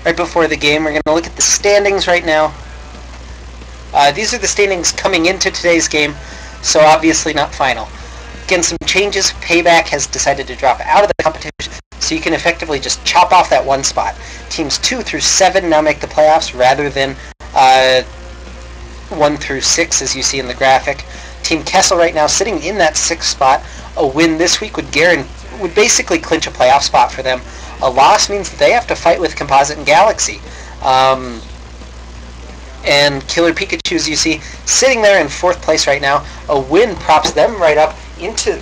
right before the game. We're going to look at the standings right now. These are the standings coming into today's game, so obviously not final. Again, some changes. Payback has decided to drop out of the competition, so you can effectively just chop off that one spot. Teams 2 through 7 now make the playoffs rather than 1 through 6, as you see in the graphic. Team Kessel right now sitting in that 6th spot. A win this week would basically clinch a playoff spot for them. A loss means that they have to fight with Composite and Galaxy. And Killer Pikachu's, you see, sitting there in 4th place right now. A win props them right up into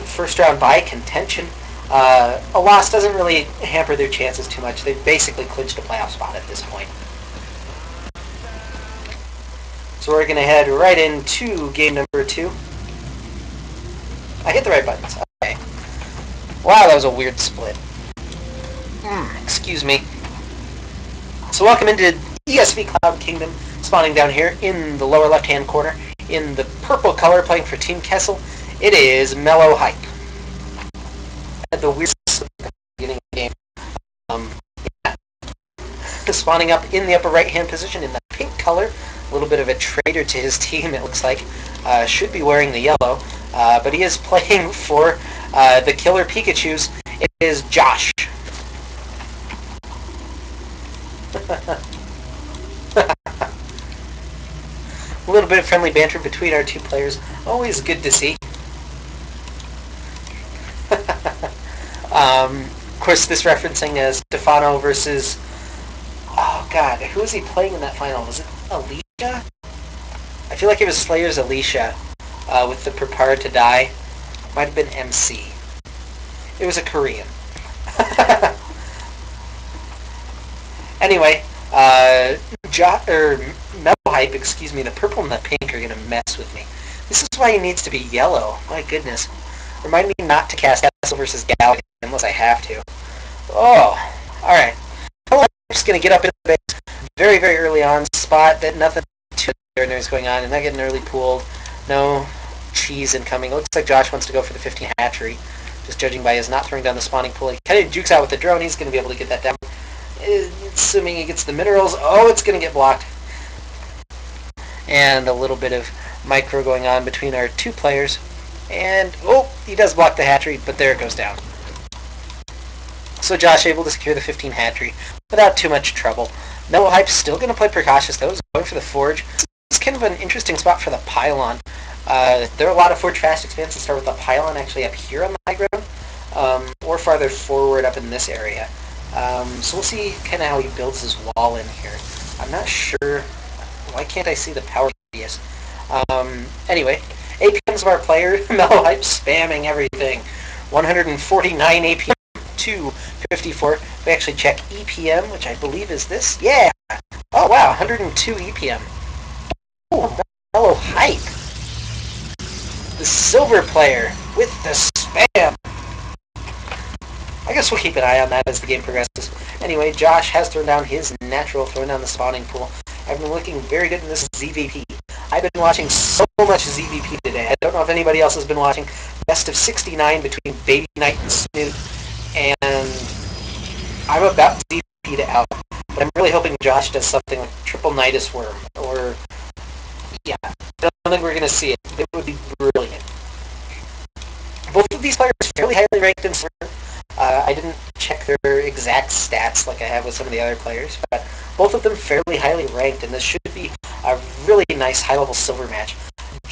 first round bye contention. A loss doesn't really hamper their chances too much. They've basically clinched a playoff spot at this point. So we're going to head right into game number 2. I hit the right buttons. Okay. Wow, that was a weird split. Excuse me. So welcome into ESV Cloud Kingdom, spawning down here in the lower left-hand corner. In the purple color, playing for Team Kessel, it is MellowHype. At the weird split at the beginning of the game. Spawning up in the upper right-hand position in the pink color. A little bit of a traitor to his team, it looks like. Should be wearing the yellow. But he is playing for the Killer Pikachus. It is Josh. A little bit of friendly banter between our two players. Always good to see. Of course, this referencing Stefano versus... Oh, God. Who was he playing in that final? Was it Alicia? I feel like it was Slayer's Alicia with the Prepare to Die. Might have been MC. It was a Korean. Anyway, MellowHype, excuse me, the purple and the pink are going to mess with me. This is why he needs to be yellow. My goodness. Remind me not to cast Kessel versus Galaxy unless I have to. Oh, alright. I'm just going to get up in the base very, very early on. Spot that nothing too ordinary is going on. And not getting early pooled. No cheese incoming. Looks like Josh wants to go for the 15 hatchery. Just judging by his not throwing down the spawning pool. He kind of jukes out with the drone. He's going to be able to get that down. Assuming he gets the minerals. Oh, it's going to get blocked. And a little bit of micro going on between our two players. And, oh, he does block the hatchery, but there it goes down. So Josh able to secure the 15 hatchery without too much trouble. MellowHype's still going to play precautious, though. He's going for the forge. This is kind of an interesting spot for the pylon. There are a lot of forge fast expands that start with the pylon actually up here on the high ground, or farther forward up in this area. So we'll see kind of how he builds his wall in here. I'm not sure. Why can't I see the power radius? Anyway, APMs of our player, MellowHype, spamming everything. 149 APM, 254. We actually check EPM, which I believe is this. Yeah! Oh, wow, 102 EPM. Oh, MellowHype. The silver player with the spam. I guess we'll keep an eye on that as the game progresses. Anyway, Josh has thrown down his natural, throwing down the spawning pool. I've been looking very good in this ZVP. I've been watching so much ZVP today. I don't know if anybody else has been watching. Best of 69 between Baby Knight and Snoot. And I'm about ZVP to out. But I'm really hoping Josh does something like Triple Nidus Worm. Or, yeah, I don't think we're going to see it. It would be brilliant. Both of these players are fairly highly ranked in Silver. I didn't check their exact stats like I have with some of the other players, but both of them fairly highly ranked, and this should be a really nice high-level silver match.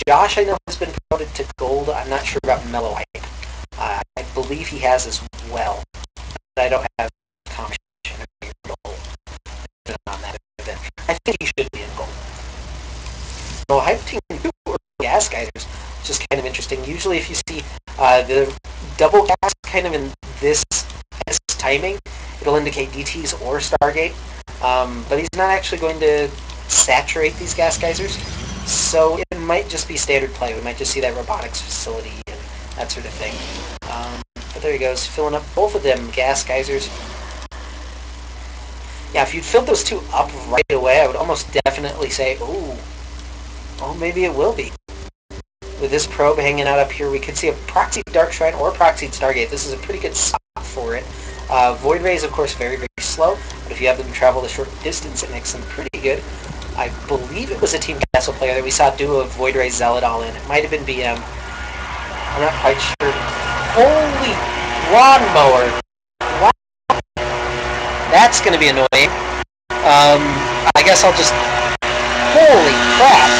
Josh, I know, has been promoted to gold. I'm not sure about MellowHype. I believe he has as well, but I don't have confirmation of gold on that event. I think he should be in gold. MellowHype team 2 or gas geysers, which is kind of interesting. Usually if you see the double gas kind of in this timing, it'll indicate DTs or Stargate, but he's not actually going to saturate these gas geysers, so it might just be standard play. We might just see that robotics facility and that sort of thing. But there he goes, filling up both of them gas geysers. Yeah, if you'd filled those two up right away, I would almost definitely say, oh, maybe it will be. With this probe hanging out up here, we could see a proxied Dark Shrine or proxied Stargate. This is a pretty good spot for it. Void Ray is, of course, very, very slow, but if you have them travel a short distance, it makes them pretty good. I believe it was a Team Kessel player that we saw do a Void Ray Zealot all-in. It might have been BM. I'm not quite sure. Holy lawnmower! Wow. That's going to be annoying. I guess I'll just... Holy crap!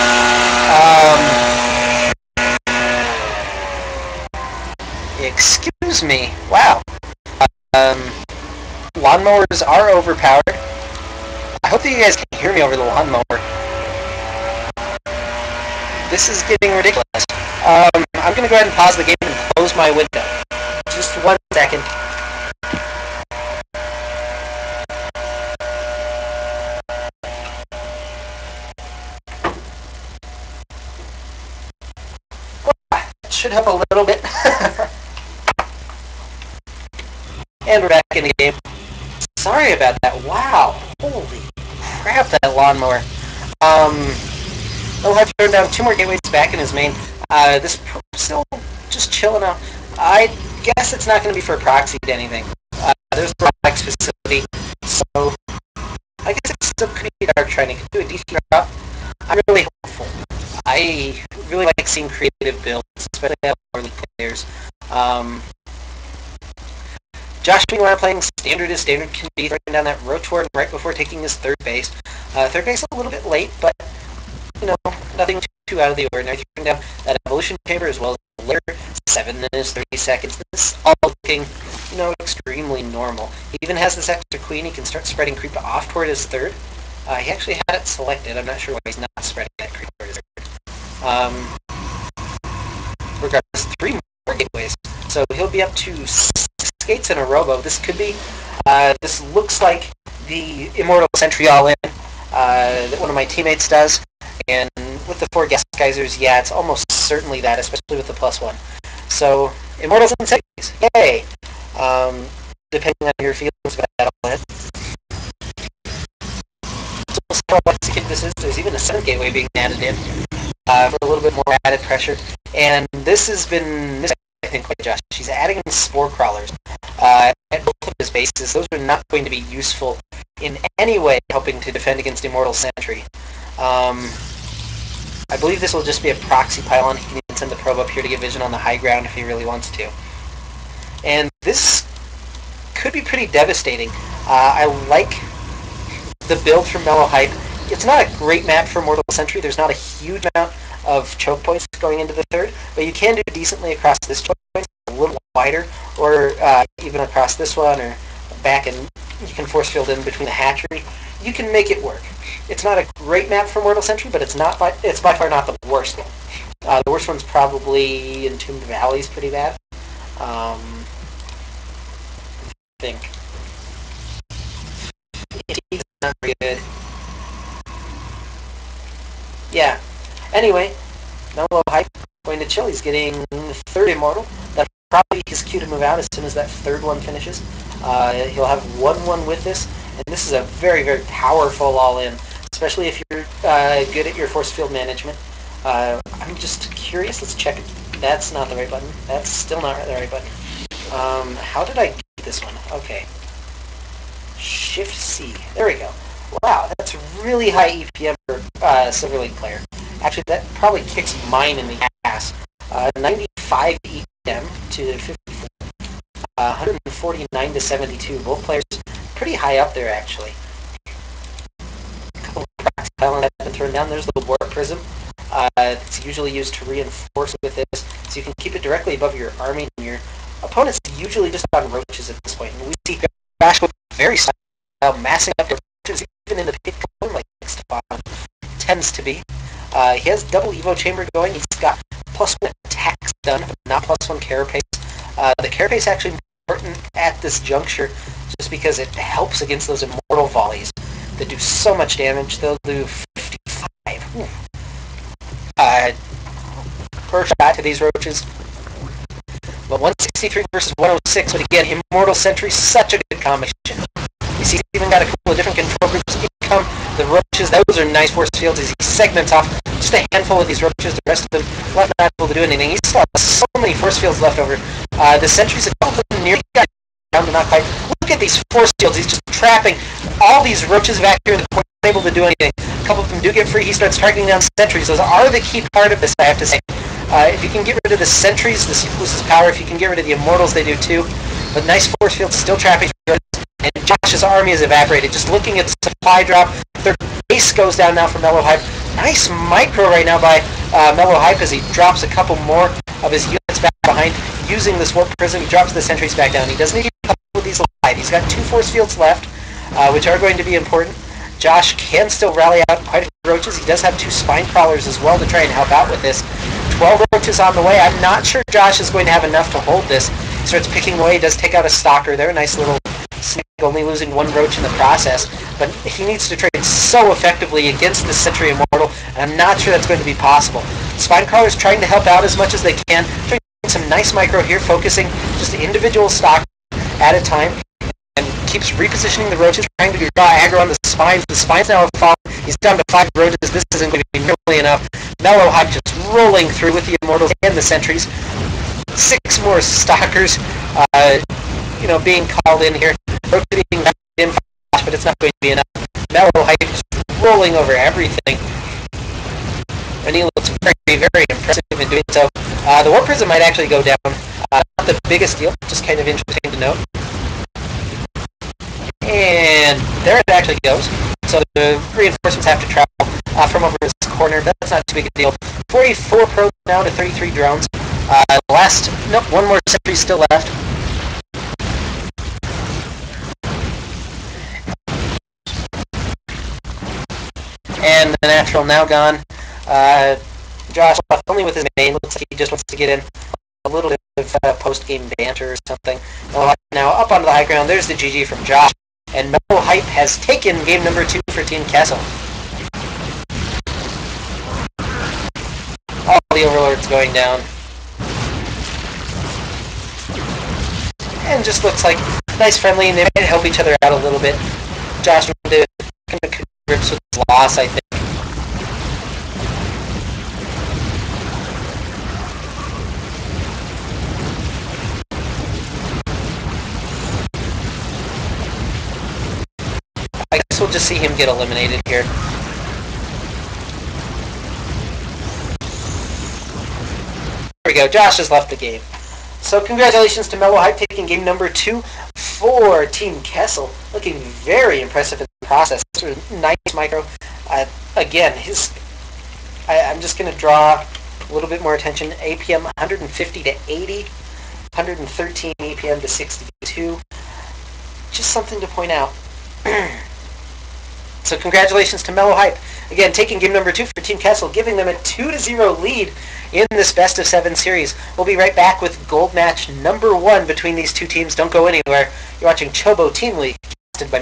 Excuse me. Wow. Lawnmowers are overpowered. I hope that you guys can hear me over the lawnmower. This is getting ridiculous. I'm going to go ahead and pause the game and close my window. Just 1 second. Should help a little bit. And we're back in the game. Sorry about that. Wow. Holy crap, that lawnmower. He'll have to turn down 2 more gateways back in his main. This still just chilling out. I guess it's not going to be for a proxy to anything. There's the Rolex facility, so I guess it's still pretty dark trying to do a decent job. I'm really hopeful. I really like seeing creative builds, especially out of early players. Josh, meanwhile, playing standard as standard can be, throwing down that Rotor right before taking his third base. Third base a little bit late, but, you know, nothing too out of the ordinary. Throwing down that evolution chamber as well as the layer, 7 minutes, 30 seconds. This is all looking, you know, extremely normal. He even has this extra queen. He can start spreading creep off toward his third. He actually had it selected. I'm not sure why he's not spreading that creep toward his third. Regardless, 3 more gateways. So he'll be up to 6 gates in a robo. This could be, this looks like the Immortal Sentry all-in that one of my teammates does. And with the 4 guest geysers, yeah, it's almost certainly that, especially with the +1. So, Immortals and Sentries, yay! Depending on your feelings about that all-in. So we'll see how executed this is. There's even a 7th gateway being added in for a little bit more added pressure. And this has been, I think, quite Josh. She's adding spore crawlers at both of his bases. Those are not going to be useful in any way helping to defend against Immortal Sentry. I believe this will just be a proxy pylon. He can even send the probe up here to get vision on the high ground if he really wants to. And this could be pretty devastating. I like the build from MellowHype. It's not a great map for Immortal Sentry. There's not a huge amount of choke points going into the third, but you can do decently across this choke point, a little wider, or even across this one, or back, and you can force field in between the hatchery. You can make it work. It's not a great map for Immortal Sentry, but it's by far not the worst one. The worst one's probably Entombed Valley's pretty bad. I think. It's not very good. Yeah. Anyway, MellowHype going to chill. He's getting 3rd Immortal. That's probably his cue to move out as soon as that 3rd one finishes. He'll have 1-1 with this, and this is a very, very powerful all-in, especially if you're good at your force field management. I'm just curious. Let's check it. That's not the right button. That's still not the right button. How did I get this one? Okay. Shift-C. There we go. Wow, that's really high EPM for a Silver League player. Actually, that probably kicks mine in the ass. 95 EPM to 54. 149 to 72. Both players pretty high up there, actually. A couple of proxy pylons have been thrown down. There's the warp prism. It's usually used to reinforce with this, so you can keep it directly above your army, and your opponent's usually just on roaches at this point. And we see Josh with very style massing up roaches, even in the pit like Stefan tends to be. He has double Evo chamber going. He's got +1 attacks done, but not +1 carapace. The carapace actually important at this juncture, just because it helps against those immortal volleys that do so much damage. They'll do 55. Per shot to these roaches. But 163 versus 106 would again, Immortal Sentry, such a good combination. You see, he's even got a couple of different control groups. Income, the roaches, those are nice force fields as he segments off just a handful of these roaches. The rest of them not able to do anything. He still has so many force fields left over. The sentries, a couple of them near down, but not quite. Look at these force fields. He's just trapping all these roaches back here in the corner, not able to do anything. A couple of them do get free. He starts targeting down sentries. Those are the key part of this, I have to say. If you can get rid of the sentries, this loses power. If you can get rid of the immortals, they do too. But nice force field, still trapping roaches. And Josh's army is evaporated. Just looking at the supply drop, their base goes down now for MellowHype. Nice micro right now by MellowHype as he drops a couple more of his units back behind using this warp prism. He drops the sentries back down. He doesn't need to keep a couple of these alive. He's got 2 force fields left, which are going to be important. Josh can still rally out quite a few roaches. He does have 2 spine crawlers as well to try and help out with this. 12 roaches on the way. I'm not sure Josh is going to have enough to hold this. He starts picking away. He does take out a stalker there. A nice little snag, only losing 1 roach in the process. But he needs to trade so effectively against this Sentry Immortal, and I'm not sure that's going to be possible. Spine crawlers trying to help out as much as they can. Trying some nice micro here, focusing just individual stock at a time. And keeps repositioning the roaches, trying to draw aggro on the spines. The spines now have fallen. He's down to 5 roaches. This isn't going to be nearly enough. MellowHype just rolling through with the immortals and the sentries. 6 more stalkers, being called in here. Roaches being back in, but it's not going to be enough. MellowHype just rolling over everything. And he looks very, very impressive in doing so. The warp prism might actually go down. Not the biggest deal, just kind of interesting to note. And there it actually goes. So the reinforcements have to travel from over this corner. That's not too big a deal. 44 probes now to 33 drones. Nope, 1 more sentry still left. And the natural now gone. Josh left only with his main. Looks like he just wants to get in a little bit of post-game banter or something. Now up onto the high ground. There's the GG from Josh. And MellowHype has taken game number 2 for Team Kessel. All the overlords going down. And just looks like nice friendly, and they might help each other out a little bit. Josh wanted to kind of grips with his loss, I think. I guess we'll just see him get eliminated here. There we go, Josh has left the game. So congratulations to MellowHype taking game number 2 for Team Kessel. Looking very impressive in the process. Sort of nice micro. Again, I'm just going to draw a little bit more attention. APM 150 to 80, 113 APM to 62. Just something to point out. So congratulations to MellowHype. Again, taking game number 2 for Team Kessel, giving them a 2-0 lead in this best of 7 series. We'll be right back with gold match number 1 between these two teams. Don't go anywhere. You're watching Chobo Team League, hosted by